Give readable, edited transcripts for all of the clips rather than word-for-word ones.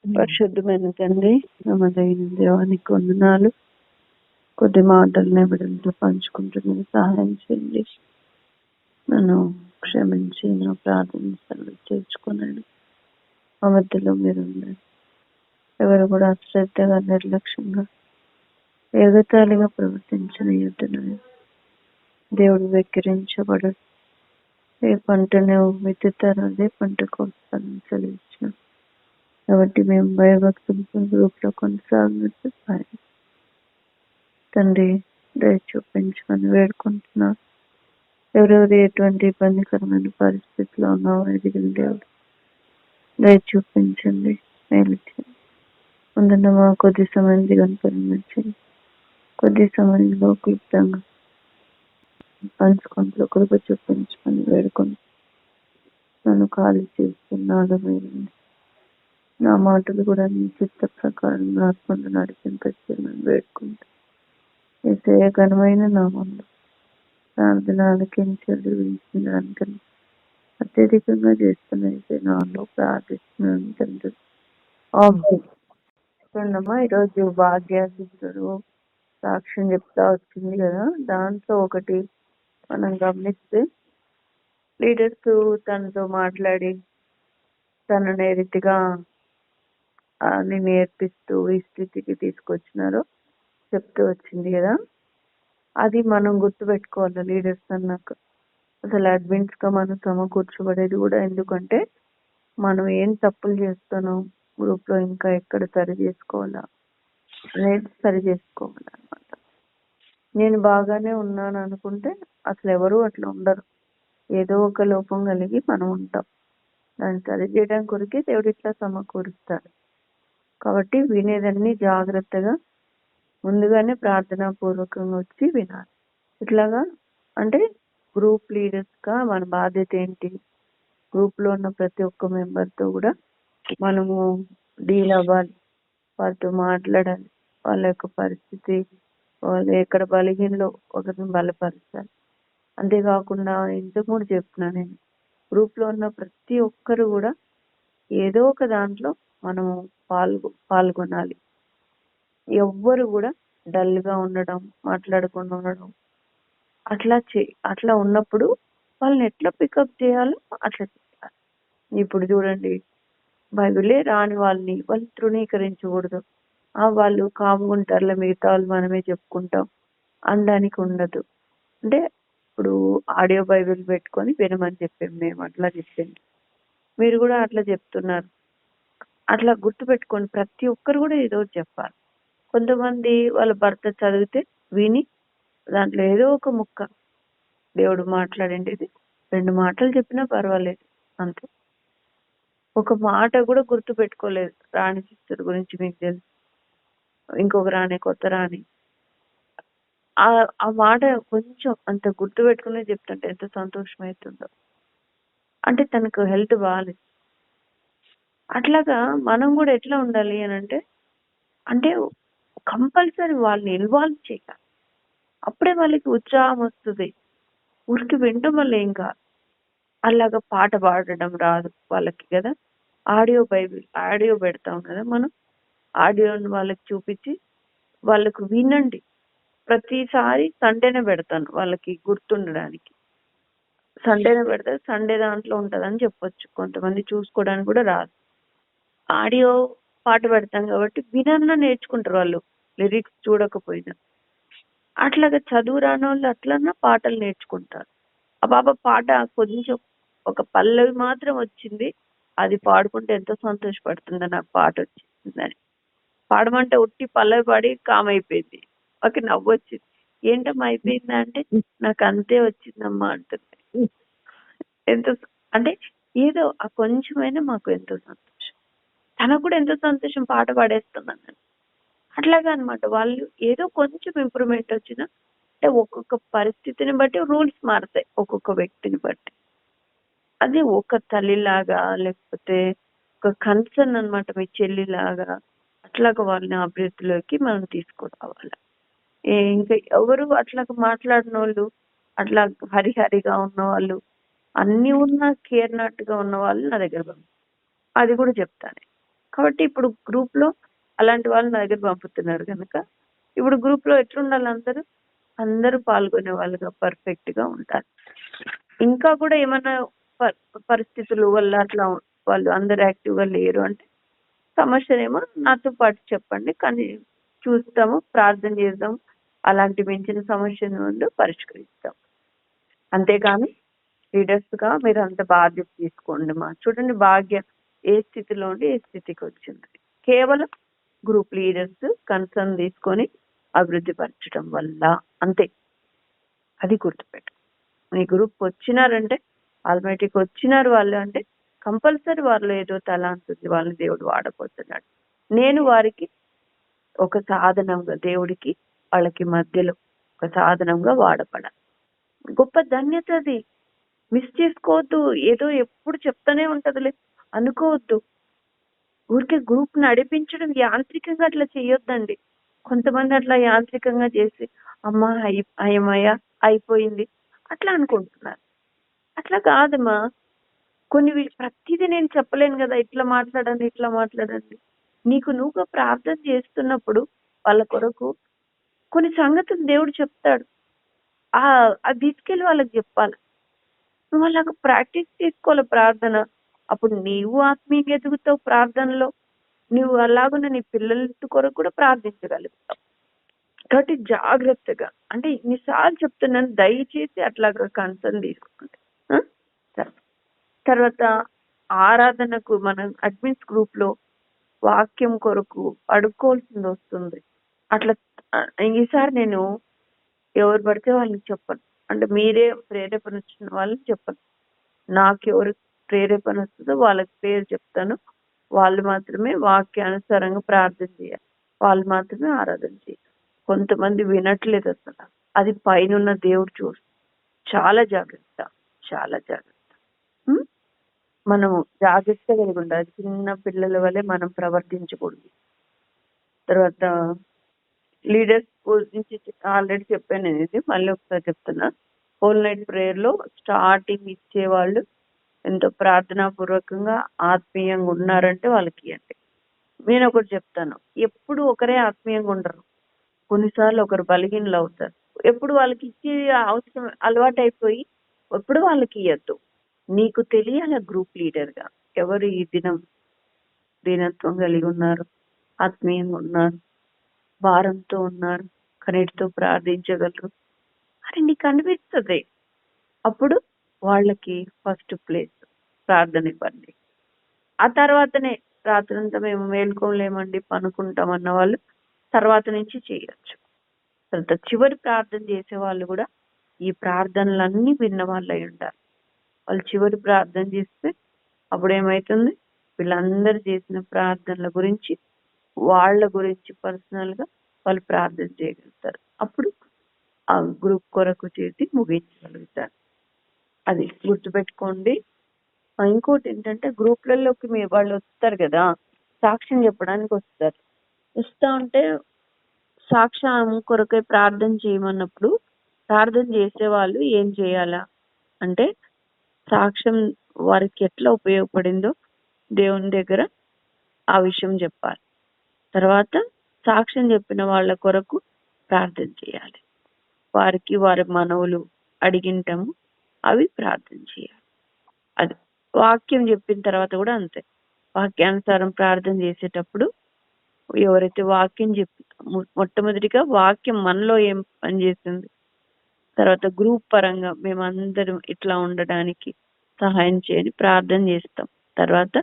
పరిశుద్ధమైన తండ్రి, నమ్మదగిన దేవానికి వందనాలు. కొద్ది మాటలనే బిడ్డలతో పంచుకుంటున్నాను, సహాయం చేయండి. నన్ను క్షమించి నా ప్రార్థన చేర్చుకున్నాను. మా మధ్యలో మీరు ఉన్నారు. ఎవరు కూడా అశ్రద్ధగా, నిర్లక్ష్యంగా, ఎగతాళిగా ప్రవర్తించిన యుద్ధను దేవుడు వెక్కిరించబడడు. ఏ పంటను విత్తుతారో అదే పంటకు వస్తానని సెలవిచ్చిన. కాబట్టి మేము భయభక్తులతో గ్రూప్లో కొనసాగినట్టు సహాయం తండ్రి దయ చూపించమని వేడుకుంటున్నా. ఎవరెవరు ఎటువంటి ఇబ్బందికరమైన పరిస్థితిలో ఉన్నావో ఎదిగిన దేవుడు దయ చూపించండి, మేలు చేయండి. ముందున్న మా కొద్ది సమయం దిగని పరిమించండి. కొద్ది సమయంలో క్లుప్తంగా పంచుకుంటూ కృప చూపించమని వేడుకుంటూ నన్ను ఖాళీ చేస్తున్నాడు. మీరు నా మాటలు కూడా నీ చిత్త ప్రకారం రాకుండా నడిపించమని వేడుకుంటూ ఏసే ఘనమైన నామంలో ప్రార్థన ఆలకించండి. వించిన దానికన్నా అత్యధికంగా చేస్తున్న అయితే నాలో ప్రార్థిస్తున్నాను తండ్రి. చూడమ్మా, ఈరోజు భాగ్య సిస్టరు సాక్ష్యం చెప్తా వచ్చింది కదా, దాంట్లో ఒకటి మనం గమనిస్తే లీడర్స్ తనతో మాట్లాడి తనని ఏ రీతిగా నేర్పిస్తూ ఈ స్థితికి తీసుకొచ్చినారో చెప్తూ వచ్చింది కదా. అది మనం గుర్తుపెట్టుకోవాలి. లీడర్స్ అన్నాక అసలు అడ్మిన్స్ గా మనం సమకూర్చబడేది కూడా ఎందుకంటే మనం ఏం తప్పులు చేస్తానో గ్రూప్ లో ఇంకా ఎక్కడ సరి చేసుకోవాలా అనేది సరి చేసుకోవాలన్నమాట. నేను బాగానే ఉన్నాను అనుకుంటే అసలు ఎవరు అట్లా ఉండరు. ఏదో ఒక లోపం కలిగి మనం ఉంటాం. దాన్ని సరి చేయడానికి కొరికే దేవుడు ఇట్లా సమకూరుస్తాడు. కాబట్టి వినేదన్నీ జాగ్రత్తగా ముందుగానే ప్రార్థనా పూర్వకంగా వచ్చి వినాలి. ఇట్లాగా అంటే గ్రూప్ లీడర్స్ గా మన బాధ్యత ఏంటి? గ్రూప్ లో ఉన్న ప్రతి ఒక్క మెంబర్ తో కూడా మనము డీల్ అవ్వాలి, వాళ్ళతో మాట్లాడాలి. వాళ్ళ యొక్క పరిస్థితి, వాళ్ళు ఎక్కడ బలహీనలో ఒకరిని బలపరచాలి. అంతేకాకుండా ఇంతకు ముందు చెప్తున్నా, నేను గ్రూప్ లో ఉన్న ప్రతి ఒక్కరు కూడా ఏదో ఒక దాంట్లో మనము పాల్గొనాలి. ఎవ్వరు కూడా డల్ గా ఉండడం, మాట్లాడకుండా ఉండడం అట్లా ఉన్నప్పుడు వాళ్ళని ఎట్లా పికప్ చేయాలో అట్లా చేయాలి. ఇప్పుడు చూడండి, బైబిలే రాని వాళ్ళు తృణీకరించకూడదు. వాళ్ళు కాముకుంటారులే, మిగతా వాళ్ళు మనమే చెప్పుకుంటాం అనడానికి ఉండదు. అంటే ఇప్పుడు ఆడియో బైబిల్ పెట్టుకొని వినమని చెప్పాం, మేము అట్లా చెప్పండి, మీరు కూడా అట్లా చెప్తున్నారు. అట్లా గుర్తుపెట్టుకోండి, ప్రతి ఒక్కరు కూడా ఏదో చెప్పాలి. కొంతమంది వాళ్ళ భర్త చదివితే విని దాంట్లో ఏదో ఒక ముక్క దేవుడు మాట్లాడేది 2 మాటలు చెప్పినా పర్వాలేదు, అంతే. ఒక మాట కూడా గుర్తు పెట్టుకోలేదు. రాణి సిస్టర్ గురించి మీకు తెలుసు, ఇంకొక రాణి, కొత్త రాణి. ఆ మాట కొంచెం అంత గుర్తు పెట్టుకునే చెప్తుంటే ఎంత సంతోషం అవుతుందో. అంటే తనకు హెల్త్ బాగాలేదు. అట్లాగా మనం కూడా ఎట్లా ఉండాలి అని అంటే కంపల్సరీ వాళ్ళని ఇన్వాల్వ్ చేయాలి. అప్పుడే వాళ్ళకి ఉత్సాహం వస్తుంది. ఊరికి వింటూ వల్ల ఏం కాదు. అలాగా పాట పాడడం రాదు వాళ్ళకి కదా, ఆడియో పెడతాం కదా మనం. ఆడియోని వాళ్ళకి చూపించి వాళ్ళకు వినండి. ప్రతిసారి సండేనే పెడతాను వాళ్ళకి గుర్తుండడానికి. సండేనే పెడితే సండే దాంట్లో ఉంటుందని చెప్పొచ్చు. కొంతమంది చూసుకోవడానికి కూడా రాదు. ఆడియో పాట పెడతాం కాబట్టి వినన్నా నేర్చుకుంటారు వాళ్ళు, లిరిక్స్ చూడకపోయినా. అట్లాగా చదువు రాని వాళ్ళు అట్లన్నా పాటలు నేర్చుకుంటారు. ఆ బాబా పాట కొంచెం ఒక పల్లవి మాత్రం వచ్చింది, అది పాడుకుంటే ఎంతో సంతోషపడుతుందో నాకు పాట వచ్చిందని. పాడమంటే ఉట్టి పల్లవి పాడి కామైపోయింది. ఒక నవ్వు వచ్చింది. ఏంటమ్మా అయిపోయిందా అంటే, నాకు అంతే వచ్చిందమ్మా అంటుంది. ఎంతో అంటే ఏదో ఆ కొంచెమైనా మాకు ఎంతో సంతోషం. తనకు కూడా ఎంతో సంతోషం, పాట పాడేస్తున్నాను. అట్లాగా అనమాట. వాళ్ళు ఏదో కొంచెం ఇంప్రూవ్మెంట్ వచ్చినా, అంటే ఒక్కొక్క పరిస్థితిని బట్టి రూల్స్ మారుతాయి, ఒక్కొక్క వ్యక్తిని బట్టి. అది ఒక తల్లిలాగా లేకపోతే ఒక కన్సర్న్ అనమాట, మీ చెల్లిలాగా అట్లాగా వాళ్ళని అభివృద్ధిలోకి మనం తీసుకురావాలి. ఇంకా ఎవరు అట్లాగా మాట్లాడిన వాళ్ళు, అట్లా హరిహరిగా ఉన్న వాళ్ళు, అన్ని ఉన్న కేర్ నాట్గా ఉన్న వాళ్ళు నా దగ్గర అది కూడా చెప్తాను. కాబట్టి ఇప్పుడు గ్రూప్ లో అలాంటి వాళ్ళు నా దగ్గర పంపుతున్నారు కనుక ఇప్పుడు గ్రూప్ లో ఎట్లుండాలి, అందరూ పాల్గొనే వాళ్ళుగా పర్ఫెక్ట్ గా ఉంటారు. ఇంకా కూడా ఏమైనా పరిస్థితుల వల్ల అట్లా వాళ్ళు అందరు యాక్టివ్ గా లేరు అంటే సమస్యనేమో నాతో పాటు చెప్పండి, కానీ చూస్తాము, ప్రార్థన చేద్దాం, అలాంటి మించిన సమస్యను పరిష్కరిస్తాం. అంతేగాని లీడర్స్ గా మీరు అంత బాధ్యత తీసుకోండి. చూడండి భాగ్య ఏ స్థితిలో ఉండి ఏ స్థితికి వచ్చింది, కేవలం గ్రూప్ లీడర్స్ కన్సర్న్ తీసుకొని అభివృద్ధి పరచడం వల్ల, అంతే. అది గుర్తుపెట్టు. మీ గ్రూప్ వచ్చినారంటే ఆల్మేటిక్ వచ్చినారు వాళ్ళు అంటే కంపల్సరీ వాళ్ళు ఏదో తలాంతుంది, వాళ్ళని దేవుడు వాడబోతున్నాడు. నేను వారికి ఒక సాధనంగా, దేవుడికి వాళ్ళకి మధ్యలో ఒక సాధనంగా వాడబడాలి. గొప్ప ధన్యత అది, మిస్ చేసుకోవద్దు. ఏదో ఎప్పుడు చెప్తానే ఉంటదిలే అనుకోవద్దు. ఊరికే గ్రూప్ నడిపించడం యాంత్రికంగా అట్లా చేయొద్దండి. కొంతమంది అట్లా యాంత్రికంగా చేసి అమ్మా అయ్యమయ్యా అయిపోయింది అట్లా అనుకుంటున్నారు. అట్లా కాదమ్మా. ప్రతిదీ నేను చెప్పలేను కదా, ఇట్లా మాట్లాడండి ఇట్లా మాట్లాడండి. నీకు నువ్వుగా ప్రార్థన చేస్తున్నప్పుడు వాళ్ళ కొరకు కొన్ని సంగతులు దేవుడు చెప్తాడు, అది తీసుకెళ్ళి వాళ్ళకి చెప్పాలి. నువ్వు అలాగ ప్రాక్టీస్ చేసుకోవాలి ప్రార్థన. అప్పుడు నీవు ఆత్మీయంగా ఎదుగుతావు ప్రార్థనలో. నువ్వు అలాగున్న నీ పిల్లల కొరకు కూడా ప్రార్థించగలుగుతావు. కాబట్టి జాగ్రత్తగా, అంటే ఇన్నిసార్లు చెప్తున్నాను, దయచేసి అట్లాగా కన్సర్న్ తీసుకోండి. తర్వాత ఆరాధనకు మనం అడ్మిన్స్ గ్రూప్ లో వాక్యం కొరకు అడుక్కోవాల్సింది వస్తుంది. అట్లా ఈసారి నేను ఎవరు పడితే వాళ్ళకి చెప్పను, అంటే మీరే ప్రేరేపణ వచ్చిన వాళ్ళకి చెప్పను. నాకు ఎవరు ప్రేరేపణ వస్తుందో వాళ్ళకి పేరు చెప్తాను. వాళ్ళు మాత్రమే వాక్యానుసారంగా ప్రార్థన చేయాలి, వాళ్ళు మాత్రమే ఆరాధన చేయాలి. కొంతమంది వినట్లేదు అసలు, అది పైన దేవుడు చూస్తాడు. చాలా జాగ్రత్త, చాలా జాగ్రత్త. మనము జాగ్రత్త కలిగి ఉండాలి. చిన్న పిల్లల వల్లే మనం ప్రవర్తించకూడదు. తర్వాత లీడర్స్ గురించి ఆల్రెడీ చెప్పాను నేను, ఇది మళ్ళీ ఒకసారి చెప్తున్నా. హోల్ నైట్ ప్రేయర్ లో స్టార్టింగ్ ఇచ్చేవాళ్ళు ఎంతో ప్రార్థనాపూర్వకంగా ఆత్మీయంగా ఉన్నారంటే వాళ్ళకి ఇవ్వండి. నేను ఒకటి చెప్తాను, ఎప్పుడు ఒకరే ఆత్మీయంగా ఉండరు. కొన్నిసార్లు ఒకరు బలహీనలు అవుతారు. ఎప్పుడు వాళ్ళకి ఇచ్చే అవసరం అలవాటు అయిపోయి ఎప్పుడు వాళ్ళకి ఇవ్వద్దు. నీకు తెలియాల గ్రూప్ లీడర్ గా ఎవరు ఈ దినం దీనత్వం కలిగి ఉన్నారు, ఆత్మీయంగా ఉన్నారు, భారంతో ఉన్నారు, కన్నీటితో ప్రార్థించగలరు అని నీకు అనిపిస్తుంది. అప్పుడు వాళ్ళకి ఫస్ట్ ప్లేస్ ప్రార్థన ఇవ్వండి. ఆ తర్వాతనే రాత్రంతా మేము మేల్కోలేమండి పనుకుంటాం అన్న వాళ్ళు తర్వాత నుంచి చేయొచ్చు. తర్వాత చివరి ప్రార్థన చేసే వాళ్ళు కూడా ఈ ప్రార్థనలన్నీ విన్న వాళ్ళు అయి ఉంటారు. వాళ్ళు చివరి ప్రార్థన చేస్తే అప్పుడు ఏమవుతుంది, వీళ్ళందరూ చేసిన ప్రార్థనల గురించి వాళ్ళ గురించి పర్సనల్ గా వాళ్ళు ప్రార్థన చేయగలుగుతారు. అప్పుడు ఆ గ్రూప్ కొరకు చేసి ముగించగలుగుతారు. అది గుర్తుపెట్టుకోండి. ఇంకోటి ఏంటంటే గ్రూప్లలోకి వాళ్ళు వస్తారు కదా, సాక్ష్యం చెప్పడానికి వస్తారు. వస్తా ఉంటే సాక్ష్యం కొరకై ప్రార్థన చేయమన్నప్పుడు ప్రార్థన చేసే వాళ్ళు ఏం చేయాలా అంటే, సాక్ష్యం వారికి ఎట్లా ఉపయోగపడిందో దేవుని దగ్గర ఆ విషయం చెప్పాలి. తర్వాత సాక్ష్యం చెప్పిన వాళ్ళ కొరకు ప్రార్థన చేయాలి. వారికి వారి మనవులు అడిగింటాము, అవి ప్రార్థన చేయాలి. అది వాక్యం చెప్పిన తర్వాత కూడా అంతే. వాక్యానుసారం ప్రార్థన చేసేటప్పుడు ఎవరైతే వాక్యం చెప్పి మొట్టమొదటిగా వాక్యం మనలో ఏం పనిచేస్తుంది, తర్వాత గ్రూప్ పరంగా మేమందరం ఇట్లా ఉండడానికి సహాయం చేయని ప్రార్థన చేస్తాం. తర్వాత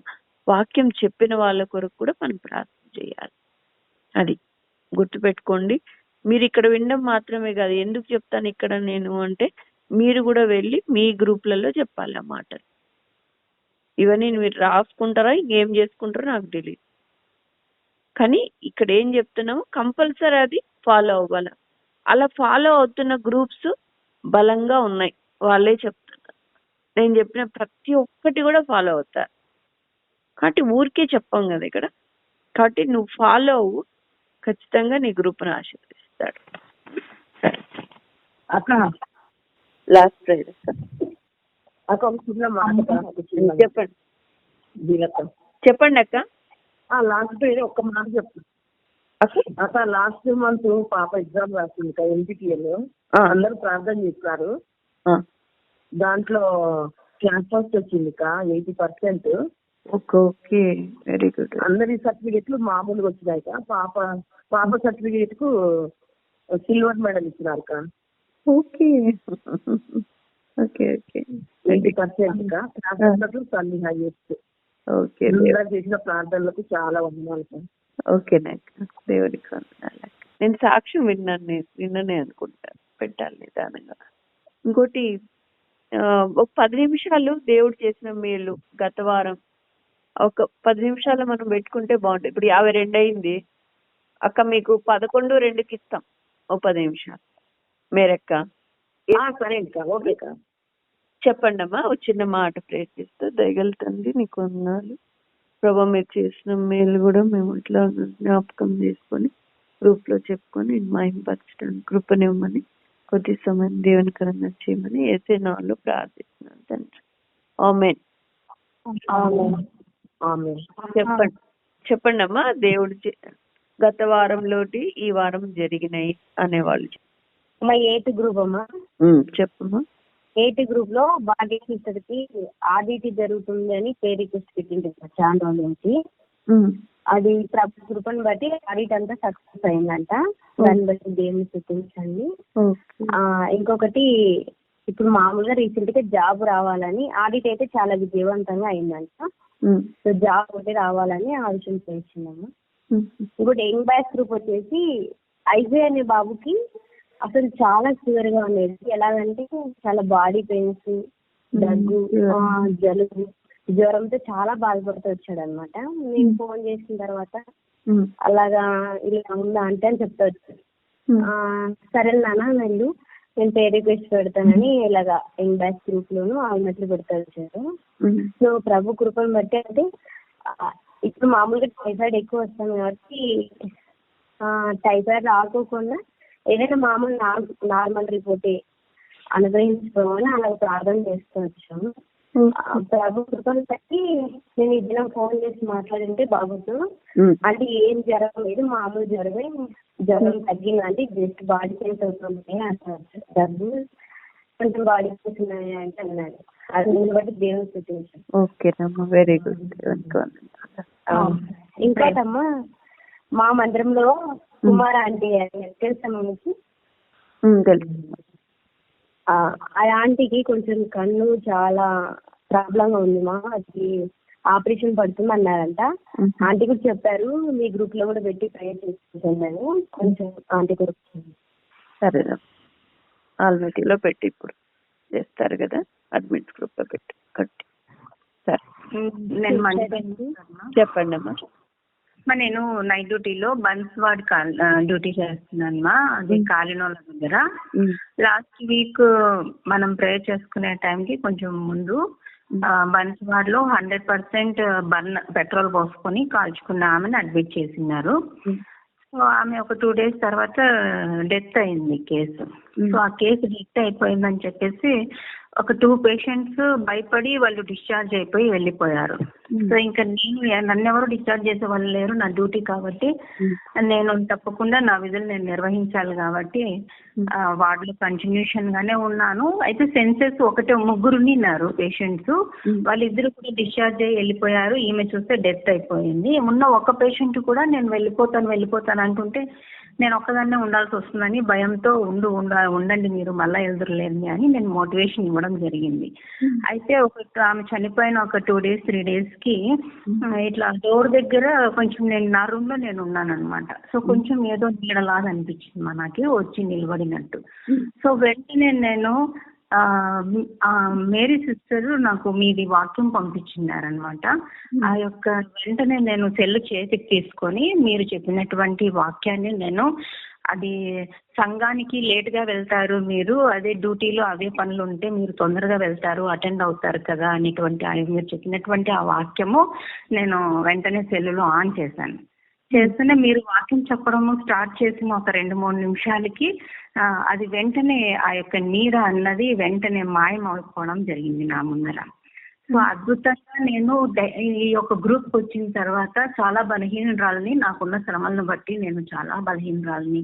వాక్యం చెప్పిన వాళ్ళ కొరకు కూడా మనం ప్రార్థన చేయాలి. అది గుర్తుపెట్టుకోండి. మీరు ఇక్కడ వినడం మాత్రమే కాదు, ఎందుకు చెప్తాను ఇక్కడ నేను అంటే, మీరు కూడా వెళ్ళి మీ గ్రూప్లలో చెప్పాలి ఆ మాటలు. ఇవన్నీ మీరు రాసుకుంటారా ఇంకేం చేసుకుంటారో నాకు తెలియదు, కానీ ఇక్కడ ఏం చెప్తున్నామో కంపల్సరీ అది ఫాలో అవ్వాల. అలా ఫాలో అవుతున్న గ్రూప్స్ బలంగా ఉన్నాయి, వాళ్ళే చెప్తున్నారు. నేను చెప్పిన ప్రతి ఒక్కటి కూడా ఫాలో అవుతారు. కాబట్టి ఊరికే చెప్పాం కదా ఇక్కడ. కాబట్టి నువ్వు ఫాలో అవ్వు, ఖచ్చితంగా నీ గ్రూప్ను ఆశీర్వదిస్తాడు. అక్క లాస్ట్ ప్రేయర్ అక్క ఒక చిన్న మాట చెప్పండి. వీళ్ళక్క చెప్పండి అక్క. లాస్ట్ ఒక్క మాట చెప్తాను అక్క. లాస్ట్ మంత్ పాప ఎగ్జామ్ రాసింది NPTEL. అందరూ ప్రార్థన చేస్తారు. దాంట్లో క్లాస్ ఫస్ట్ వచ్చింది 80%. Okay, very good. అందరి సర్టిఫికెట్లు మామూలుగా వచ్చినాయి. పాప సర్టిఫికెట్ కు సిల్వర్ మెడల్ ఇచ్చినారు. ఓకే ఓకే ఓకే 80% క్లాస్ తల్లి హైయెస్ట్. ఓకే, చేసిన ప్రార్థనలకు చాలా వందనాలు. ఓకే దేవుడికి వందనాలు. నేను సాక్ష్యం విన్ననే అనుకుంటా, పెట్టాలి నిదానంగా. ఇంకోటి, ఒక 10 నిమిషాలు దేవుడు చేసిన మేలు గత వారం ఒక 10 నిమిషాలు మనం పెట్టుకుంటే బాగుంటుంది. ఇప్పుడు 52 అయింది అక్క, మీకు 11:02కి ఇస్తాం ఓ 10 నిమిషాలు. మేరక్క సరే ఓకే. చెప్పండి అమ్మా, ఒక చిన్న మాట ప్రయత్నిస్తూ. దయగలుగుతుంది నీకు వందనాలు ప్రభా, మీరు చేసిన మేలు కూడా మేము ఇట్లా జ్ఞాపకం చేసుకొని గ్రూప్ లో చెప్పుకొని మహిమపరచడానికి కృపనివ్వమని, కొద్ది సమయం దేవునికరంగా చేయమని యేసే నామములో ప్రార్థిస్తున్నాను తండ్రి. ఆమేన్. చెప్పండి అమ్మా, దేవుడు గత వారంలోటి ఈ వారం జరిగినాయి అనేవాళ్ళు. 8th గ్రూప్ అమ్మా. చెప్పమ్మా. 8th గ్రూప్ లో భాగ్యశ్రీకి ఆడిట్ జరుగుతుంది అని పే రిక్వెస్ట్ పెట్టింది చాలా రోజుల నుంచి. అది ప్రభు కృపను బట్టి ఆడిట్ అంతా సక్సెస్ అయిందంట. దాన్ని బట్టి దేవుని స్థుతించండి. ఇంకొకటి, ఇప్పుడు మామూలుగా రీసెంట్ గా జాబ్ రావాలని, ఆడిట్ అయితే చాలా విజయవంతంగా అయిందంట. సో జాబ్ ఒకటి రావాలని ఆ విషయం చేయించిందమ్మా. ఇంకోటి యంగ్ బ్యాచ్ గ్రూప్ వచ్చేసి ఐజే అనే బాబుకి అసలు చాలా సివియర్ గా ఉండేది. ఎలాగంటే చాలా బాడీ పెయిన్స్, దగ్గు, జలుబు, జ్వరంతో చాలా బాధపడుతూ వచ్చాడు అనమాట. నేను ఫోన్ చేసిన తర్వాత అలాగా ఇలా ఉందా అంటే అని చెప్తా వచ్చాడు. సరే నాన్న వెళ్ళు, నేను పే రిక్వెస్ట్ పెడతానని ఇలాగా యంగ్ బ్యాచ్ గ్రూప్ లోను ఆమెట్లు పెడతా వచ్చారు. సో ప్రభు కృపను బట్టి అంటే ఇప్పుడు మామూలుగా టైఫాయిడ్ ఎక్కువ వస్తాను కాబట్టి టైఫాయిడ్ రాకోకుండా ఏదైనా మామూలు నార్మల్ రిపోర్ట్ అనుగ్రహించుకోవాలని అలా ప్రార్థన చేస్తూ వచ్చాము. ప్రభు కృపను బట్టి నేను ఈ దినం ఫోన్ చేసి మాట్లాడింటే బాబుతో, అంటే ఏం జ్వరం లేదు, మామూలు జ్వరం తగ్గిందంటే జస్ట్ బాడీ పెయిన్స్ అవుతుంది అంటారు. డబ్బు కొంచెం బాడీ పెయిన్స్ ఉన్నాయి అంటే అన్నాడు. అది దీన్ని బట్టి దేవుని స్థుతించాను. ఓకేనమ్మా, వెరీ గుడ్. ఇంకోటమ్మా, మా మందిరంలో కుమార్ ఆంటీ తెలుసమ్మా మీకు? ఆ ఆంటీకి కొంచెం కన్ను చాలా ప్రాబ్లం గా ఉంది మా, అది ఆపరేషన్ పడుతుంది అన్నారంట. ఆంటీ కూడా చెప్పారు మీ గ్రూప్ లో కూడా పెట్టి ప్రేయర్ చేసుకుంటున్నాను కొంచెం ఆంటీ కొరకు. సరేనా, ఆల్మీటీలో పెట్టి ఇప్పుడు చేస్తారు కదా, అడ్మిట్ గ్రూప్ లో పెట్టి కట్టి. సరే, చెప్పండి అమ్మా. నేను నైట్ డ్యూటీలో బన్స్వాడ్ డ్యూటీ చేస్తున్నానమ్మా. అది కాలినోళ్ళ దగ్గర. లాస్ట్ వీక్ మనం ప్రేయర్ చేసుకునే టైంకి కొంచెం ముందు బన్స్వాడ్ లో 100% పెట్రోల్ పోసుకొని కాల్చుకున్న ఆమెను అడ్మిట్ చేసినారు. సో ఆమె ఒక 2 days తర్వాత డెత్ అయింది కేసు. సో ఆ కేసు డెత్ అయిపోయిందని చెప్పేసి ఒక 2 patients భయపడి వాళ్ళు డిశ్చార్జ్ అయిపోయి వెళ్ళిపోయారు. సో ఇంకా నన్ను ఎవరు డిశ్చార్జ్ చేసే వాళ్ళు లేరు, నా డ్యూటీ కాబట్టి నేను తప్పకుండా నా విధులు నేను నిర్వహించాలి కాబట్టి వార్డులో కంటిన్యూషన్ గానే ఉన్నాను. అయితే సెన్సెస్ 3 ఉన్నారు పేషెంట్స్, వాళ్ళిద్దరు కూడా డిశ్చార్జ్ అయ్యి వెళ్ళిపోయారు. ఈమె చూస్తే డెత్ అయిపోయింది. ఉన్న ఒక పేషెంట్ కూడా నేను వెళ్ళిపోతాను అంటుంటే నేను ఒక్కదాన్నే ఉండాల్సి వస్తుందని భయంతో ఉండండి మీరు మళ్ళా ఎదురులేండి అని నేను మోటివేషన్ ఇవ్వడం జరిగింది. అయితే ఆమె చనిపోయిన ఒక 2 days 3 days కి ఇట్లా డోర్ దగ్గర కొంచెం నా రూమ్ లో నేను ఉన్నాను అనమాట. సో కొంచెం ఏదో నీడలాగా అనిపించింది మనకి వచ్చి నిలబడినట్టు. సో వెంటనే నేను మేరీ సిస్టర్ నాకు మీది వాక్యం పంపించినారనమాట. ఆ యొక్క వెంటనే నేను సెల్ చేతికి తీసుకొని మీరు చెప్పినటువంటి వాక్యాన్ని నేను, అది సంఘానికి లేట్ గా వెళ్తారు మీరు, అదే డ్యూటీలో అవే పనులు ఉంటే మీరు తొందరగా వెళ్తారు అటెండ్ అవుతారు కదా అనేటువంటి మీరు చెప్పినటువంటి ఆ వాక్యము నేను వెంటనే సెల్లులో ఆన్ చేశాను. చేస్తూనే మీరు వాక్యం చెప్పడము స్టార్ట్ చేసిన ఒక 2-3 నిమిషాలకి అది వెంటనే ఆ యొక్క నీడ అన్నది వెంటనే మాయం అయిపోవడం జరిగింది నా ముందర. సో అద్భుతంగా నేను ఈ యొక్క గ్రూప్ వచ్చిన తర్వాత చాలా బలహీనరాలని, నాకున్న శ్రమలను బట్టి నేను చాలా బలహీనరాలని.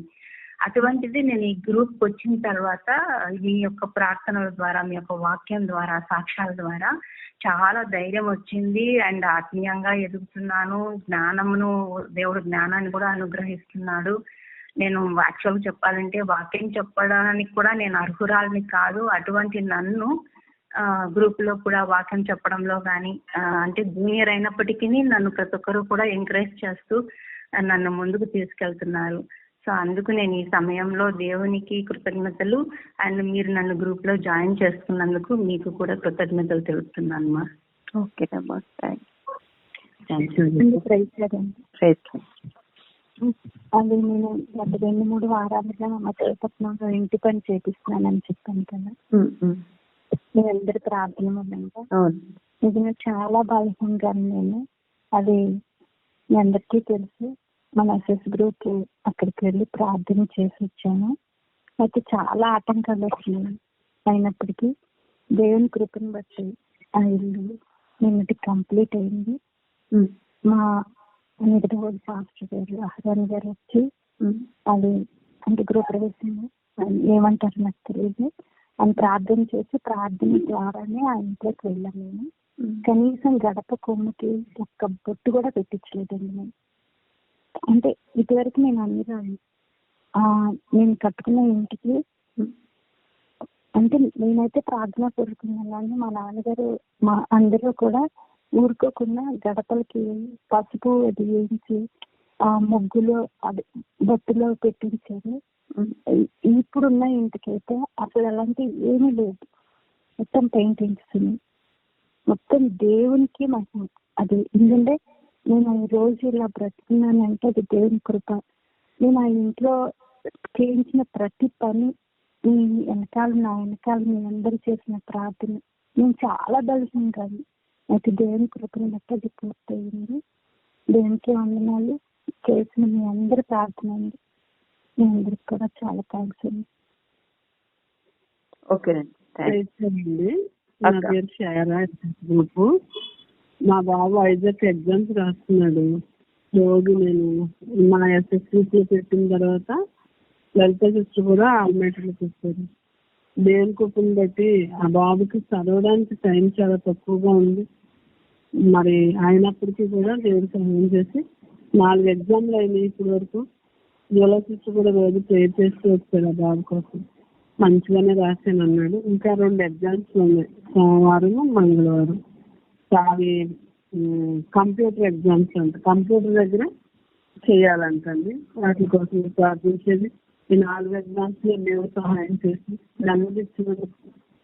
అటువంటిది నేను ఈ గ్రూప్ వచ్చిన తర్వాత మీ యొక్క ప్రార్థనల ద్వారా, మీ యొక్క వాక్యం ద్వారా, సాక్ష్యాల ద్వారా చాలా ధైర్యం వచ్చింది. అండ్ ఆత్మీయంగా ఎదుగుతున్నాను. జ్ఞానమును, దేవుడు జ్ఞానాన్ని కూడా అనుగ్రహిస్తున్నాడు. నేను యాక్చువల్గా చెప్పాలంటే వాక్యం చెప్పడానికి కూడా నేను అర్హురాలని కాదు. అటువంటి నన్ను గ్రూప్ లో కూడా వాక్యం చెప్పడంలో కానీ, అంటే జూనియర్ అయినప్పటికీ నన్ను ప్రతి ఒక్కరు కూడా ఎంకరేజ్ చేస్తూ నన్ను ముందుకు తీసుకెళ్తున్నారు. సో అందుకు నేను ఈ సమయంలో దేవునికి కృతజ్ఞతలు, అండ్ మీరు నన్ను గ్రూప్ లో జాయిన్ చేసుకున్నందుకు మీకు కూడా కృతజ్ఞతలు తెలుపుతున్నాను మా. ఓకేనమ్మా, ప్రైజ్ అది నేను గత 2-3 వారాలుగా మా తిరుపతిలో ఇంటి పని చేపిస్తున్నానని చెప్పాను కదా, మీ అందరి ప్రార్థన మూలంగా నిజంగా చాలా బలహీనంగాను నేను. అది మీ అందరికీ తెలుసు. మన ఎస్ఎస్ గ్రూప్ అక్కడికి వెళ్ళి ప్రార్థన చేసి వచ్చాను. అయితే చాలా ఆటంకాలు వచ్చినాయి. అయినప్పటికీ దేవుని కృపను బట్టి ఆ ఇల్లు నిన్నటి కంప్లీట్ అయింది. మా నిడదవోలు పాస్టర్ గారు, అహ్రాన్ గారు వచ్చి అది అంటే గృహప్రవేశం ఏమంటారు నాకు తెలియదు అని ప్రార్థన చేసి, ప్రార్థన ద్వారానే ఆ ఇంట్లోకి వెళ్ళాను నేను. కనీసం గడప కొమ్ముకి ఒక్క బొట్టు కూడా పెట్టించలేదండి నేను. అంటే ఇటువరకు నేను నేను కట్టుకున్న ఇంటికి అంటే నేనైతే ప్రార్థన పూర్వకంగానే మా నాన్నగారు మా అందరూ కూడా ఊరుకోకుండా గడపలకి పసుపు అది వేయించి ఆ ముగ్గులో అది బొట్టులో పెట్టించారు. ఇప్పుడున్న ఇంటికైతే అసలు అలాంటి ఏమీ లేదు. మొత్తం పెయింటింగ్స్, మొత్తం దేవునికి మహిమ. అది ఎందుకంటే నేను ఈ రోజు ఇలా బ్రతుకున్నానంటే అది దేవుని కృప. నేను ఆ ఇంట్లో చేయించిన ప్రతి పని నా వెనకాల మీ అందరూ చేసిన ప్రార్థన, నేను చాలా బలహీనం కాదు, అయితే దేవుని కృపను బట్టి అది పూర్తయింది. దేవునికి వందనాలు. చేసిన మీ అందరి ప్రార్థన అండి, మీ అందరికి కూడా చాలా థ్యాంక్స్ అండి. ఓకేనండి. నా పేరు షారా గ్రూపు. మా బాబు ఐజాక్ ఎగ్జామ్స్ రాస్తున్నాడు. రోజు నేను మా ఎస్ఎస్సీ పెట్టిన తర్వాత లలిత సిస్టర్ కూడా ఆల్మేటర్లు చూస్తారు. దేవుని కృపను బట్టి ఆ బాబుకి చదవడానికి టైం చాలా తక్కువగా ఉంది. మరి అయినప్పటికీ కూడా దేవుడు సహాయం చేసి 4 ఎగ్జామ్లు అయినాయి ఇప్పటి వరకు. లలిత సిస్టర్ కూడా రోజు ప్రేర్ చేస్తూ వచ్చాడు ఆ బాబు కోసం. మంచిగానే రాశాను అన్నాడు. ఇంకా 2 ఎగ్జామ్స్ ఉన్నాయి, సోమవారం, మంగళవారం. అవి కంప్యూటర్ ఎగ్జామ్స్ అంట. కంప్యూటర్ దగ్గర చేయాలంటండి. వాటి కోసం ప్రార్థించేది. ఈ 4 ఎగ్జామ్స్ లో దేవుడు సహాయం చేసి నమ్మదించినందుకు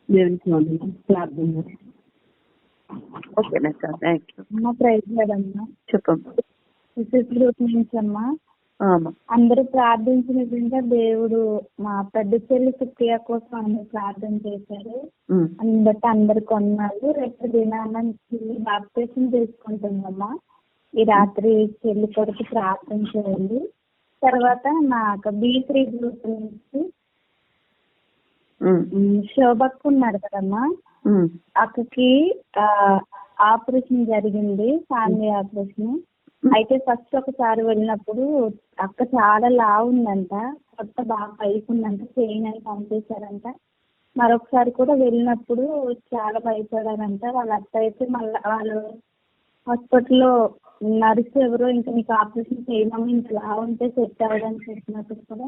దేవునికి వందనాలు. ప్రార్థన. ఓకేనా సార్, థ్యాంక్ యూ. అమ్మ ప్రైజ్ లేదమ్మా. చెప్పమ్మా. గ్రూప్ నుంచి అమ్మా అందరూ ప్రార్థించిన విధంగా దేవుడు మా పెద్ద చెల్లి సుప్రియ కోసం అందరూ ప్రార్థన చేశారు. అందుని బట్టి అందరు కొన్నారు. రేపు దినాన్న బాప్టిజం చేసుకుంటుందమ్మా. ఈ రాత్రి చెల్లి కొరకు ప్రార్థన చేయండి. తర్వాత నాకు B3 గ్రూప్ నుంచి శోభక్ ఉన్నారు కదమ్మా, అక్కకి ఆపరేషన్ జరిగింది, ఫ్యామిలీ ఆపరేషన్. అయితే ఫస్ట్ ఒకసారి వెళ్ళినప్పుడు అక్క చాలా లావు ఉందంట, కొత్త బాగా పైకి ఉందంట, చైన్ అని పంపించారంట. మరొకసారి కూడా వెళ్ళినప్పుడు చాలా భయపడారంట. వాళ్ళ అత్త అయితే మళ్ళీ వాళ్ళు హాస్పిటల్లో నర్సు ఎవరో ఇంకా నీకు ఆపరేషన్ చేయమని ఇంత లావు ఉంటే సెట్ అవ్వడానికి చెప్పినప్పుడు కూడా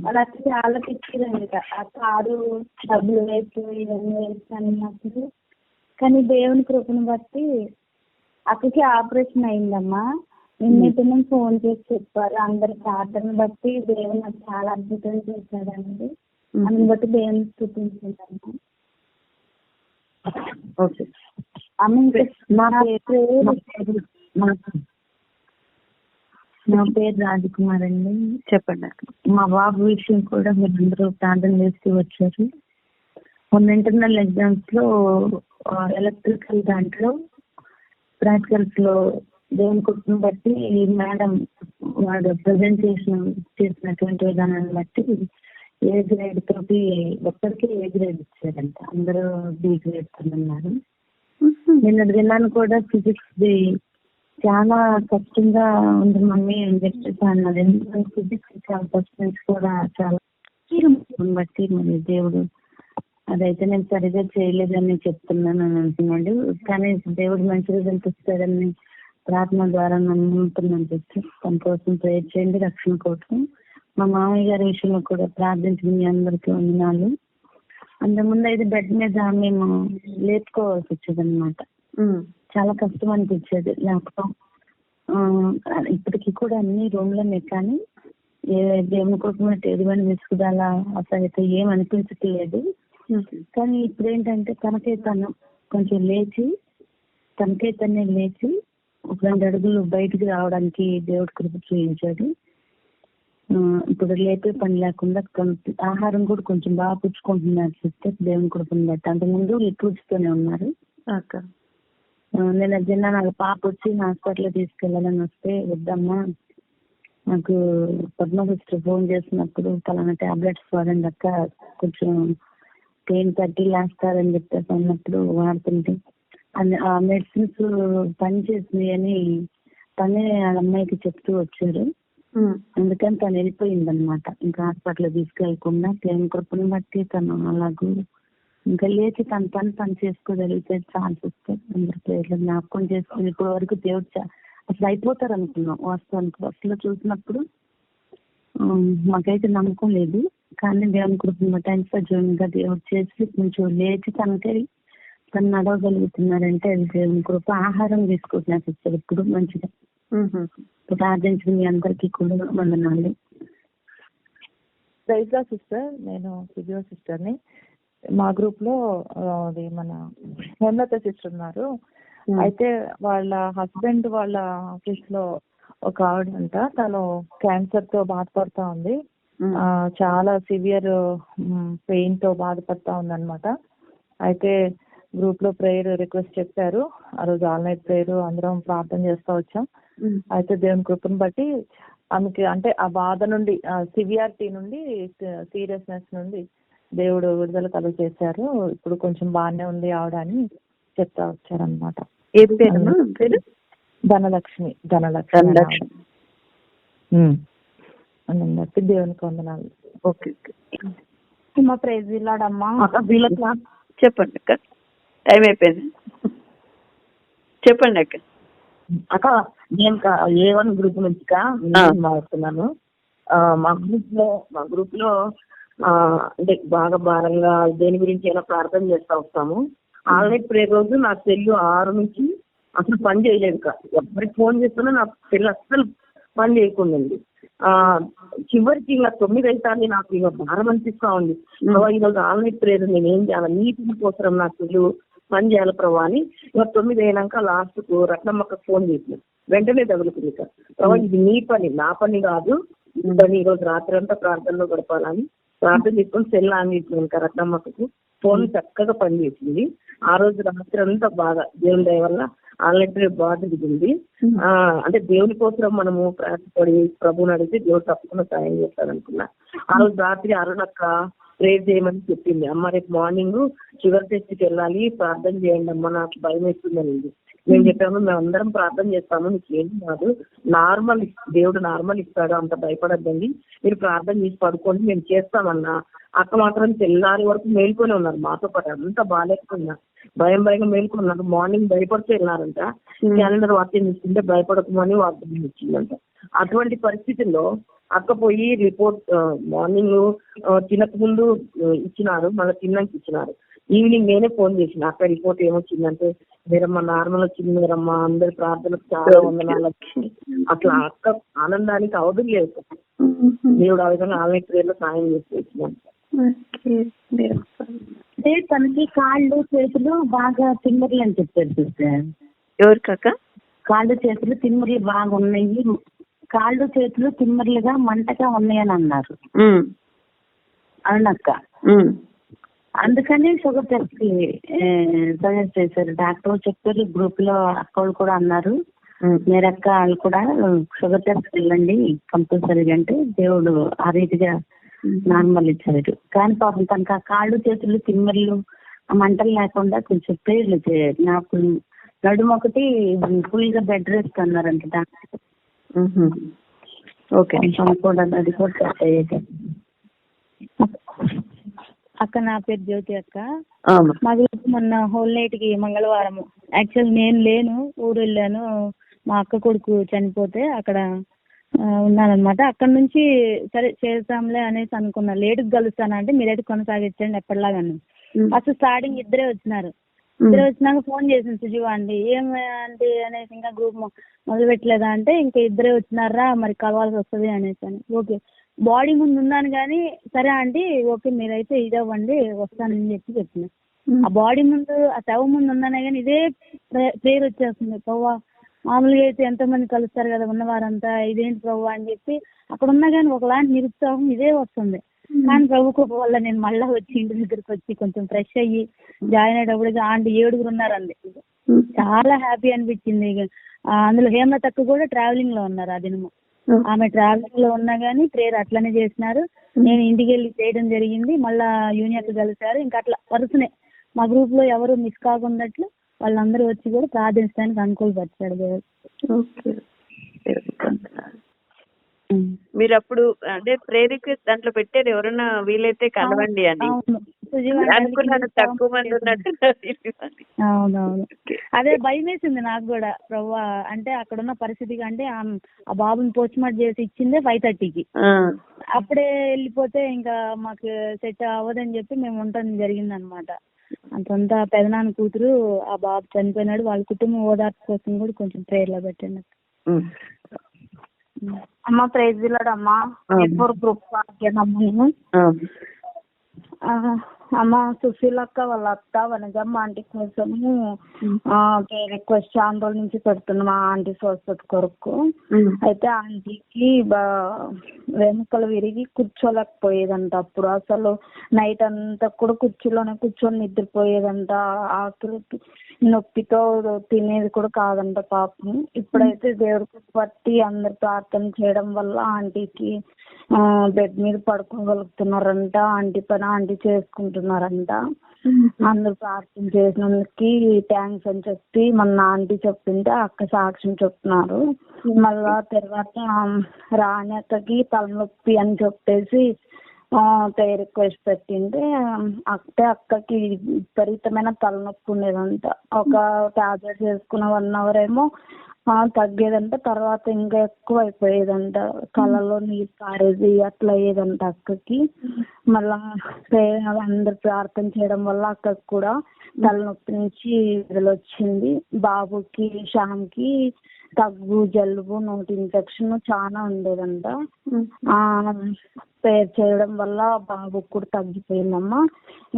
వాళ్ళ అత్త చాలా పిచ్చిదంట. ఆ కారు డబ్బులు వేస్ట్ ఇవన్నీ వేస్ట్ అన్నప్పుడు. కానీ దేవుని కృపను బట్టి అక్కకి ఆపరేషన్ అయిందమ్మా. నిన్నటి ఫోన్ చేసి చెప్పారు. అందరి ప్రార్థన బట్టి దేవుని నాకు చాలా అద్భుతం చేశాడండి. అందుని బట్టి దేవుని స్తుతించాడమ్మా. నా పేరు రాజకుమార్ అండి. చెప్పండి. మా బాబు విషయం కూడా మీరందరూ ప్రార్థన చేస్తూ వచ్చారు. మొన్న ఇంటర్నల్ ఎగ్జామ్స్ లో ఎలక్ట్రికల్ దాంట్లో ప్రాక్టికల్స్ లో దేవుని కృపను బట్టి మేడం వాడు ప్రజెంటేషన్ చేసినటువంటి విధానాన్ని బట్టి ఏ గ్రేడ్ తోటి ఒక్కరికి ఏ గ్రేడ్ ఇచ్చారంట. అందరూ B గ్రేడ్ ఉన్నారు. నిన్న దినాన్ని కూడా ఫిజిక్స్ ది చాలా కష్టంగా ఉంది మమ్మీ అని చెప్పేసి అన్నది. ఎందుకంటే ఫిజిక్స్ చాలా క్వశ్చన్స్ కూడా చాలా బట్టి మరి దేవుడు అదైతే నేను సరిగా చేయలేదని చెప్తున్నాను అని అంటున్నాడు. కానీ దేవుడు మంచి రిజల్ట్ ఇస్తాడని ప్రార్థన ద్వారా నమ్ముతున్నాను చెప్తే తన కోసం ప్రేయర్ చేయండి, రక్షణ కోసం. మా మామయ్య గారి విషయంలో కూడా ప్రార్థించిన మీ అందరికీ వందనాలు. అంతకుముందు అయితే బెడ్ మీద మేము లేపుకోవాల్సి వచ్చేది అనమాట. చాలా కష్టం అనిపించేది లేపటం. ఇప్పటికీ కూడా అన్ని రూమ్లోనే, కానీ దేవుని కోసం ఎటువంటి విసుగుదల అసలు అయితే ఏం అనిపించట్లేదు. కానీ ఇప్పుడు ఏంటంటే తనకే తను కొంచెం లేచి ఒక 2 అడుగులు బయటికి రావడానికి దేవుడు కృప చూపించాడు. ఇప్పుడు లేపే పని లేకుండా ఆహారం కూడా కొంచెం బాగా పుచ్చుకుంటున్నారు సిస్టర్, దేవుని కృపను బట్టి. అంతకుముందు లిక్విడ్స్తోనే ఉన్నారు. నేను తిన్నా నాకు పాప వచ్చి హాస్పిటల్ తీసుకెళ్ళాలని వస్తే వద్దమ్మా, నాకు పద్మ సిస్టర్ ఫోన్ చేసినప్పుడు పలానా టాబ్లెట్స్ వాడండి అక్క, కొంచెం పెయిన్ తట్టి లేస్తారని చెప్పేసి అన్నప్పుడు వాడుతుంటే ఆ మెడిసిన్స్ పనిచేసినాయి అని తనే ఆ అమ్మాయికి చెప్తూ వచ్చారు. అందుకని తను వెళ్ళిపోయింది అనమాట. ఇంకా హాస్పిటల్ తీసుకెళ్లకుండా దేవుని కృపను బట్టి తను అలాగూ ఇంకా లేచి తన పని చేసుకోగలిగితే ఛాన్స్ వస్తే అందరి పేర్లు జ్ఞాపకం చేసుకుని ఇప్పటి వరకు దేవుడు అసలు అయిపోతారు అనుకున్నాం. వాస్తవానికి అసలు చూసినప్పుడు మాకైతే నమ్మకం లేదు. కానీ దేవుని కృపను బట్టి ఆయన సజీవంగా దేవుడు చేసి కొంచెం లేచి తను నడవగలుగుతున్నారంటే అది దేవుని కృప. ఆహారం తీసుకుంటున్నారు సిస్టర్ ఇప్పుడు మంచిగా. ప్రార్థించిన మీ అందరికీ కూడా వందనాలు. ప్రైజ్ లార్డ్ సిస్టర్, నేను ఫిజియో సిస్టర్ని. మా గ్రూప్ లో అది మన హేమలత సిస్టర్ ఉన్నారు. అయితే వాళ్ళ హస్బెండ్ వాళ్ళ ఆఫీస్ లో ఒక ఆవిడ అంట, తను క్యాన్సర్ తో బాధపడతా ఉంది. చాలా సివియర్ పెయిన్ తో బాధపడతా ఉంది అనమాట. అయితే గ్రూప్ లో ప్రేయర్ రిక్వెస్ట్ చెప్పారు. ఆ రోజు ఆల్ నైట్ ప్రేయర్ అందరం ప్రార్థన చేస్తూ వచ్చాం. అయితే దేవుని కృపను బట్టి ఆమెకి అంటే ఆ బాధ నుండి, సివియారిటీ నుండి, సీరియస్నెస్ నుండి దేవుడు విడుదల కలుగు చేశారు. ఇప్పుడు కొంచెం బాగానే ఉంది ఆవిడ అని చెప్తా వచ్చారనమాట. ఏ పేరు? ధనలక్ష్మి. బట్టి దేవునికి వందనాలు. ఓకే. మా ప్రైజ్ లాడమ్మా. చెప్పండి అక్క, టైం అయిపోయింది. చెప్పండి అక్క. అక్క నేను A1 గ్రూప్ నుంచి మాట్లాడుతున్నాను. మా గ్రూప్ లో అంటే బాగా భారంగా దేని గురించి అయినా ప్రార్థన చేస్తా వస్తాము. ఆల్రెడీ ప్రేయర్ రోజు నా సెల్ 6 నుంచి అసలు పని చేయలేదు. ఎవరికి ఫోన్ చేస్తున్నా నా సెల్ అసలు పని చేయకుండా చివరికి ఇంకా 9 అవుతుంది. నాకు ఇక భారం అనిపిస్తా ఉంది. ఈరోజు ఆల్రెడీ ప్రేయర్ నేను ఏం చేయాలి, నీటి కోసం నా సెల్ పని చేయాలి ప్రభా అని. ఇక 9 అయినాక లాస్ట్ కు రత్నమ్మకు ఫోన్ చేసిన వెంటనే తగులుకుంది. ప్రభా ఇది నీ పని, నా పని కాదు, ఈ పని ఈరోజు రాత్రి అంతా ప్రార్థనలో గడపాలని ప్రార్థన చేసుకొని సెల్ ఆన్ చేసిన రత్నమ్మకు ఫోన్ చక్కగా పనిచేసింది. ఆ రోజు రాత్రి అంతా బాగా దేవుని దయ వల్ల ఆల్రెడీ బాగా దిగింది. అంటే దేవుని కోసం మనము ప్రయాసపడి ప్రభుని అడిగితే దేవుడు తప్పకుండా సాయం చేస్తాడు అనుకున్నా. ఆ రోజు రాత్రి అరుణక్క ప్రేర్ చేయమని చెప్పింది. అమ్మ రేపు మార్నింగ్ షుగర్ టెస్ట్ కి వెళ్ళాలి, ప్రార్థన చేయండి అమ్మ, నాకు భయం వేస్తుందని. మేము చెప్పాము మేము అందరం ప్రార్థన చేస్తాము, మీకు ఏం కాదు, నార్మల్ దేవుడు నార్మల్ ఇస్తాడు, అంత భయపడద్దండి, మీరు ప్రార్థన చేసి పడుకోండి, మేము చేస్తామన్నా. అక్క మాత్రం తెల్లారి వరకు మేల్కొని ఉన్నారు మాతో పాటు. అంతా బాగాలేకపోయినా భయంగా మేల్కొన్నారు. మార్నింగ్ భయపడుతూ వెళ్ళినారంట. క్యాలెండర్ వార్త తీసుకుంటే భయపడకమని వార్త ఇచ్చిందంట. అటువంటి పరిస్థితుల్లో అక్క పోయి రిపోర్ట్ మార్నింగ్ తినక ముందు ఇచ్చినారు, మళ్ళీ తిన్నాక ఇచ్చినారు. ఈవినింగ్ నేనే ఫోన్ చేసిన, అక్క రిపోర్ట్ ఏమొచ్చిందంటే మీరమ్మ నార్మల్ వచ్చింది మీరమ్మ, అందరి ప్రార్థనకు చాలా వందనాలు. అట్లా అక్క ఆనందానికి అవధులు లేదు. దేవుడు ఆ విధంగా ఆమె ప్రేర్లో సాయం చేసి వచ్చినాను. అంటే తనకి కాళ్ళు చేతులు బాగా తిమ్మర్లు అని చెప్పారు సార్. ఎవరికక్క? కాళ్ళు చేతులు తిమ్మర్లు బాగా ఉన్నాయి, కాళ్ళు చేతులు తిమ్మర్లుగా మంటగా ఉన్నాయని అన్నారు అవునక్క. అందుకని షుగర్ టెస్ట్ కి సజెస్ట్ చేశారు. డాక్టర్ చెప్పారు, గ్రూప్ లో అక్కలు కూడా అన్నారు, మీరక్క వాళ్ళు కూడా షుగర్ టెస్ట్ వెళ్ళండి కంపల్సరీగా అంటే దేవుడు ఆ రీతిగా నార్మల్ ఇచ్చారు. కానీ పాపం తనకు ఆ కాళ్ళు చేతులు తిమ్మర్లు మంటలు లేకుండా కొంచెం ప్రేర్లు చేయాలి. నాకు నడుము ఒకటి ఫుల్ గా బెడ్ రెస్ట్ అన్నారంట డాక్టర్. ఓకే, కూడా అది కూడా సెట్ అయ్యేది. అక్క నా పేరు జ్యోతి అక్క. మా గ్రూప్ మొన్న హోల్ నైట్ కి మంగళవారం యాక్చువల్ నేను లేను, ఊరు వెళ్ళాను. మా అక్క కొడుకు చనిపోతే అక్కడ ఉన్నానన్నమాట. అక్కడ నుంచి సరే చేస్తాంలే అనేసి అనుకున్నా. లేటుకు కలుస్తానంటే మీరైతే కొనసాగించండి ఎప్పటిలాగాను. అసలు స్టార్టింగ్ ఇద్దరే వచ్చినారు. ఇద్దరు వచ్చినాక ఫోన్ చేసింది సుజీవా అండి, ఏమంటే అనేసి ఇంకా గ్రూప్ మొదలు పెట్టలేదా అంటే ఇంకా ఇద్దరే వచ్చినారా మరి కలవాల్సి వస్తుంది అనేసి అని. ఓకే బాడీ ముందు ఉన్నాను కానీ సరే ఆంటీ ఓకే మీరైతే ఇదవ్వండి వస్తానని చెప్పిన. ఆ బాడీ ముందు ఆ శవ ముందు ఉన్నానే కానీ ఇదే ప్రేయర్ వచ్చేస్తుంది. ప్రవ్వా మామూలుగా అయితే ఎంతో మంది కలుస్తారు కదా ఉన్నవారంతా, ఇదేంటి ప్రవ్వా అని చెప్పి అక్కడ ఉన్నా కానీ ఒకలాంటి నిరుత్సాహం ఇదే వస్తుంది. కానీ ప్రభు కృప వల్ల నేను మళ్ళా వచ్చి ఇంటి దగ్గరికి వచ్చి కొంచెం ఫ్రెష్ అయ్యి జాయిన్ అయ్యేటప్పుడు ఆంటీ 7 ఉన్నారండి. చాలా హ్యాపీ అనిపించింది. అందులో హేమత్ అక్క కూడా ట్రావెలింగ్ లో ఉన్నారు ఆ దినము. ఆమె ట్రావెలింగ్ లో ఉన్నా గానీ ప్రేయర్ అట్లనే చేసినారు. నేను ఇంటికి వెళ్ళి చేయడం జరిగింది. మళ్ళా యూనియన్ కలిసారు. ఇంకా అట్లా వరుసనే మా గ్రూప్ లో ఎవరు మిస్ కాకున్నట్లు వాళ్ళందరూ వచ్చి కూడా ప్రార్థించడానికి అనుకూలపరిచాడు దేవుడు. మీరు అప్పుడు అంటే ప్రేయర్కి దాంట్లో పెట్టారు ఎవరన్నా వీలైతే కలవండి అని అనుకున్నాను. తక్కువ మంది ఉన్నట్టు. అవునవును, అదే భయం వేసింది నాకు కూడా. ప్రవ్వా అంటే అక్కడ ఉన్న పరిస్థితికి అంటే ఆ బాబుని పోస్ట్ మార్టం చేసి ఇచ్చిందే 5:30కి. అప్పుడే వెళ్ళిపోతే ఇంకా మాకు సెట్ అవ్వదని చెప్పి మేము ఉండటం జరిగింది అనమాట. అంతంతా పెదనాన్న కూతురు ఆ బాబు చనిపోయినాడు. వాళ్ళ కుటుంబం ఓదార్పు కోసం కూడా కొంచెం ప్రేయర్ లో పెట్టండి. అమ్మ ప్రైజ్ అమ్మా గ్రూప్ నేను అమ్మ సుశీలక్క వాళ్ళ అత్త వనజమ్మ ఆంటీ కోసము రిక్వెస్ట్ చాలా రోజుల నుంచి పెడుతున్నాం ఆ ఆంటీ స్వస్థత కొరకు. అయితే ఆంటీకి వెనుకలు విరిగి కూర్చోలేకపోయేదంట. అప్పుడు అసలు నైట్ అంతా కూడా కుర్చీలోనే కూర్చొని నిద్రపోయేదంట. ఆకలికి నొప్పితో తినేది కూడా కాదంట పాపం. ఇప్పుడైతే దేవుడికి పట్టి అందరు ప్రార్థన చేయడం వల్ల ఆంటీకి బెడ్ మీద పడుకోగలుగుతున్నారంట. ఆంటీ పని ఆంటీ చేసుకుంటున్నారంట. అందరు ప్రార్థన చేసినందుకు థ్యాంక్స్ అని చెప్పి మొన్న ఆంటీ చెప్తుంటే అక్క సాక్ష్యం చెప్తున్నారు. మళ్ళా తర్వాత రాణి అక్కకి తలనొప్పి అని చెప్పేసి రిక్వెస్ట్ పెట్టింటే అక్కకి విపరీతమైన తలనొప్పి ఉండేదంట. ఒక టాబ్లెట్ వేసుకున్న 1 hour ఏమో తగ్గేదంట. తర్వాత ఇంకా ఎక్కువ అయిపోయేదంట. కళ్ళలో నీరు కారేది అట్లా అయ్యేదంట అక్కకి. మళ్ళా అందరు ప్రార్థన చేయడం వల్ల అక్కకి కూడా తలనొప్పి నుంచి విడుదల వచ్చింది. బాబుకి శ్యామ్కి దగ్గు జలుబు నోటి ఇన్ఫెక్షన్ చాలా ఉండేదంట. ప్రేయర్ చేయడం వల్ల బాబుకి కూడా తగ్గిపోయిందమ్మా.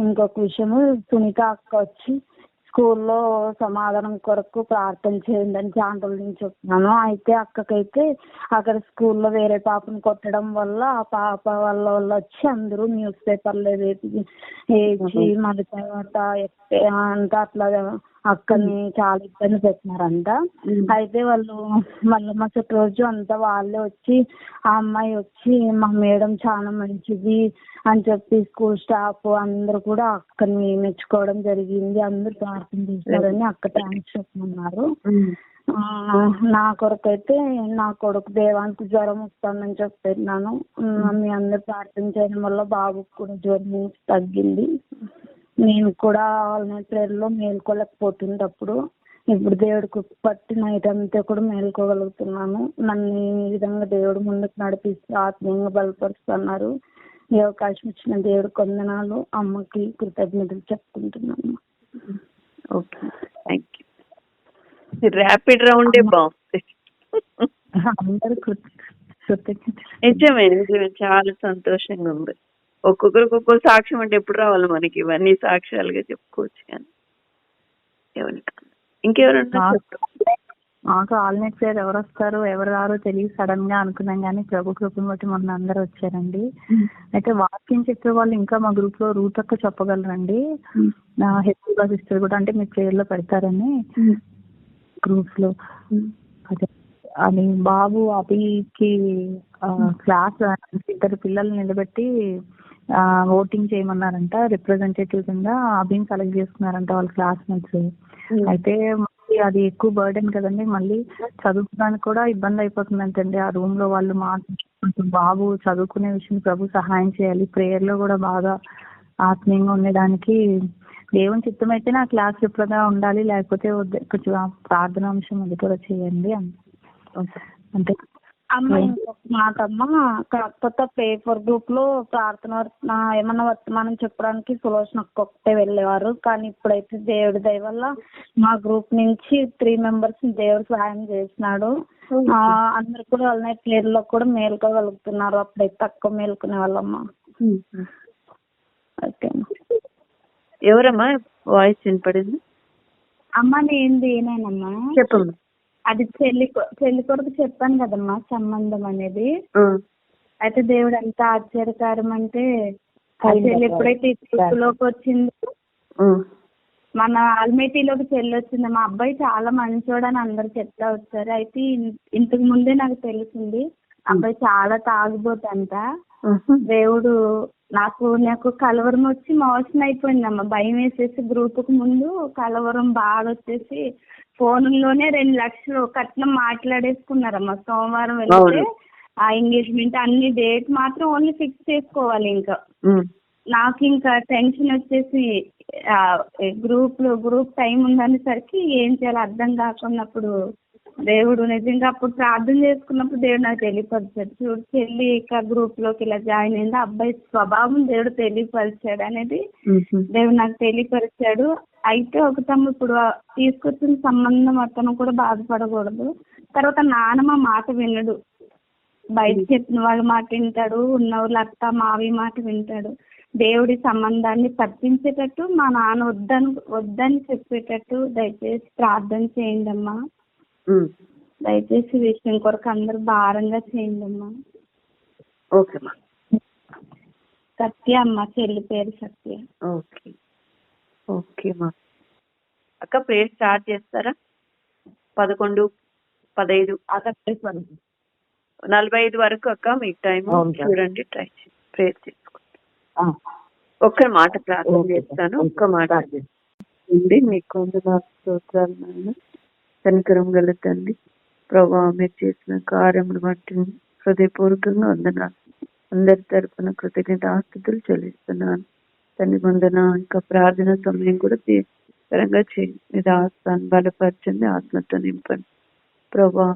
ఇంకొక విషయము సునీత అక్క వచ్చి స్కూల్లో సమాధానం కొరకు ప్రార్థన చేయండి అని చాలా రోజుల నుంచి చెప్తున్నాను. అయితే అక్కకైతే అక్కడ స్కూల్లో వేరే పాపను కొట్టడం వల్ల ఆ పాప వాళ్ళ వచ్చి అందరూ న్యూస్ పేపర్లో వేసి మళ్ళీ తర్వాత అంతా అట్లా అక్కని చాలా ఇబ్బంది పెట్టినారంట. అయితే వాళ్ళు మళ్ళీ మరుసటి రోజు అంతా వాళ్ళే వచ్చి ఆ అమ్మాయి వచ్చి మా మేడం చాలా మంచిది అని చెప్పి స్కూల్ స్టాఫ్ అందరూ కూడా అక్కని మెచ్చుకోవడం జరిగింది. అందరూ ప్రార్థన చేశారని అక్క థ్యాంక్స్ చెప్పమన్నారు. నా కొరకైతే నా కొడుకు దేవానికి జ్వరం వస్తుందని చెప్పినాను. మీ అందరు ప్రార్థన చేయడం వల్ల బాబుకి కూడా జ్వరం తగ్గింది. నేను కూడా ప్రేయర్లో మేల్కోలేకపోతుంది అప్పుడు. ఇప్పుడు దేవుడికి పట్టి నైట్ అంతా కూడా మేల్కోగలుగుతున్నాను. నన్ను ఈ విధంగా దేవుడు ముందుకు నడిపిస్తూ ఆత్మీయంగా బలపరుస్తున్నారు. ఈ అవకాశం ఇచ్చిన దేవుడికి వందనాలు. అమ్మకి కృతజ్ఞతలు చెప్పుకుంటున్నాను. Okay, thank you. ర్యాపిడ్ రౌండే బాగుంది. అందరూ నిజమే నిజమే, చాలా సంతోషంగా ఉంది. ఒక్కొక్కరికి ఒక్కొక్క సాక్ష్యం అంటే ఎప్పుడు రావాలి మనకి? ఇవన్నీ సాక్ష్యాలుగా చెప్పుకోవచ్చు కానీ ఇంకెవరన్నా మాకు ఆల్నెట్ సార్ ఎవరు వస్తారు ఎవరు రారో తెలియదు. సడన్ గా అనుకున్నాం కానీ ప్రభు కృపను బట్టి మొన్న అందరూ వచ్చారండి. అయితే వాక్యం చెప్పే వాళ్ళు ఇంకా మా గ్రూప్ లో రూట్ అక్క చెప్పగలరండి. నా హెచ్గా సిస్టర్ కూడా అంటే మీరు ప్రేయర్ లో పెడతారని గ్రూప్స్ లో. అదే అని బాబు అభికి క్లాస్ 2 పిల్లలు నిలబెట్టి ఓటింగ్ చేయమన్నారంట, రిప్రజెంటేటివ్ కింద అభిని సెలెక్ట్ చేసుకున్నారంట వాళ్ళ క్లాస్మేట్స్. అయితే మళ్ళీ అది ఎక్కువ బర్డెన్ కదండి, మళ్ళీ చదువుకోవడానికి కూడా ఇబ్బంది అయిపోతుందంటండి. ఆ రూమ్ లో వాళ్ళు కొంచెం బాబు చదువుకునే విషయం ప్రభు సహాయం చేయాలి, ప్రేయర్ లో కూడా బాగా ఆత్మీయంగా ఉండడానికి దేవుని చిత్తం అయితే నా క్లాస్ రిప్రగా ఉండాలి, లేకపోతే కొంచెం ప్రార్థన అంశం అది కూడా చేయండి అంటే. అమ్మ ఇంకొక మాట అమ్మ, కాకపోతే పేపర్ గ్రూప్ లో ప్రార్థన ఏమన్నా వర్తమానం చెప్పడానికి సులోచన ఒక్కొక్కటే వెళ్ళేవారు. కానీ ఇప్పుడైతే దేవుడి దయ వల్ల మా గ్రూప్ నుంచి 3 members దేవుడు సహాయం చేసినాడు. అందరు కూడా వాళ్ళ క్లియర్ లో కూడా మేల్కోగలుగుతున్నారు, అప్పుడైతే తక్కువ మేల్కొనే వాళ్ళమ్మ. ఓకే ఎవరమ్మా వాయిస్ వినపడింది? అమ్మ నేనేనమ్మా. చెప్పమ్మా. అది చెల్లి కొడుకు చెప్పాను కదమ్మా సంబంధం అనేది. అయితే దేవుడు ఎంత ఆశ్చర్యకారం అంటే చెల్లి ఎప్పుడైతే లోకి వచ్చిందో, మన ఆల్మేటీలోకి చెల్లి వచ్చింది. మా అబ్బాయి చాలా మంచోడు అని అందరు చెప్తా వచ్చారు. అయితే ఇంతకు ముందే నాకు తెలిసింది అబ్బాయి చాలా తాగుబోతంట. దేవుడు నాకు కలవరం వచ్చి మోషన్ అయిపోయిందమ్మా, భయం వేసేసి గ్రూప్ కు ముందు కలవరం బాగా వచ్చేసి ఫోన్లోనే 2 లక్షలు కట్నం మాట్లాడేసుకున్నారమ్మా. సోమవారం వెళ్తే ఆ ఎంగేజ్మెంట్ అన్ని డేట్ మాత్రం ఓన్లీ ఫిక్స్ చేసుకోవాలి. ఇంకా నాకు ఇంకా టెన్షన్ వచ్చేసి గ్రూప్ టైం ఉందనేసరికి ఏం చేయాలో అర్థం కాకున్నప్పుడు దేవుడు నిజంగా అప్పుడు ప్రార్థన చేసుకున్నప్పుడు దేవుడు నాకు తెలియపరిచాడు. చూడు చెల్లి ఇక గ్రూప్ లోకి ఇలా జాయిన్ అయింది, అబ్బాయి స్వభావం దేవుడు తెలియపరిచాడు అనేది దేవుడు నాకు తెలియపరిచాడు. అయితే ఒక తమ్ముడు ఇప్పుడు తీసుకొచ్చిన సంబంధం అతను కూడా బాధపడకూడదు. తర్వాత నాన్నమ్మ మాట వినడు, బయట చెప్పిన వాళ్ళ మాట వింటాడు, ఉన్న వాళ్ళ అత్త మావి మాట వింటాడు. దేవుడి సంబంధాన్ని పట్టించేటట్టు మా నాన్న వద్దని చెప్పేటట్టు దయచేసి ప్రార్థన చేయండి అమ్మా. దయచేసి విషయం కొరకు అందరు భారంగా చేయండి అమ్మా. ఓకేమ్మా. సత్య అమ్మ, చెల్లి పేరు సత్య. ఓకేమ్మా. అక్క ప్రేయర్ స్టార్ట్ చేస్తారా? 11:15 45 వరకు అక్క మీకు టైం చూడండి, ట్రై ప్రేయర్ చేసుకోండి. ఒక్క మాట ప్రార్థన చేస్తాను. ఒక్క మాట అండి. మీకు వందనాలు స్తోత్రాలు నాయన. కనికరం గల తండ్రి ప్రభా, మీరు చేసిన కార్యమును బట్టి హృదయపూర్వకంగా వందనాలు. అందరి తరఫున కృతజ్ఞత ఆస్తుతులు చెల్లిస్తున్నాను తండ్రి. వందన ఇంకా ప్రార్థన సమయం కూడా తీవ్రంగా చేయండి. మీరు ఆత్మను బలపరచండి, ఆత్మతో నింపండి ప్రభా.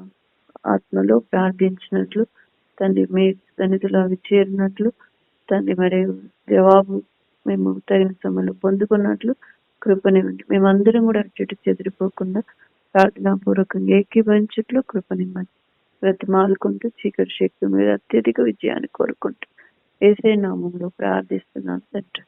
ఆత్మలో ప్రార్థించినట్లు తండ్రి, మీ సన్నిధిలో అవి చేరినట్లు తండ్రి, మరి జవాబు మేము తగిన సమయంలో పొందుకున్నట్లు కృపనివ్వండి. మేమందరం కూడా అటు చెదిరిపోకుండా ప్రార్థనాపూర్వకంగా ఏకీభవించట్లు కృపనివ్వండి. ప్రతిమాలుకుంటూ చీకటి శక్తి మీద అత్యధిక విజయాన్ని కోరుకుంటూ యేసయ్య నామములో ప్రార్థిస్తున్నాను తండ్రి.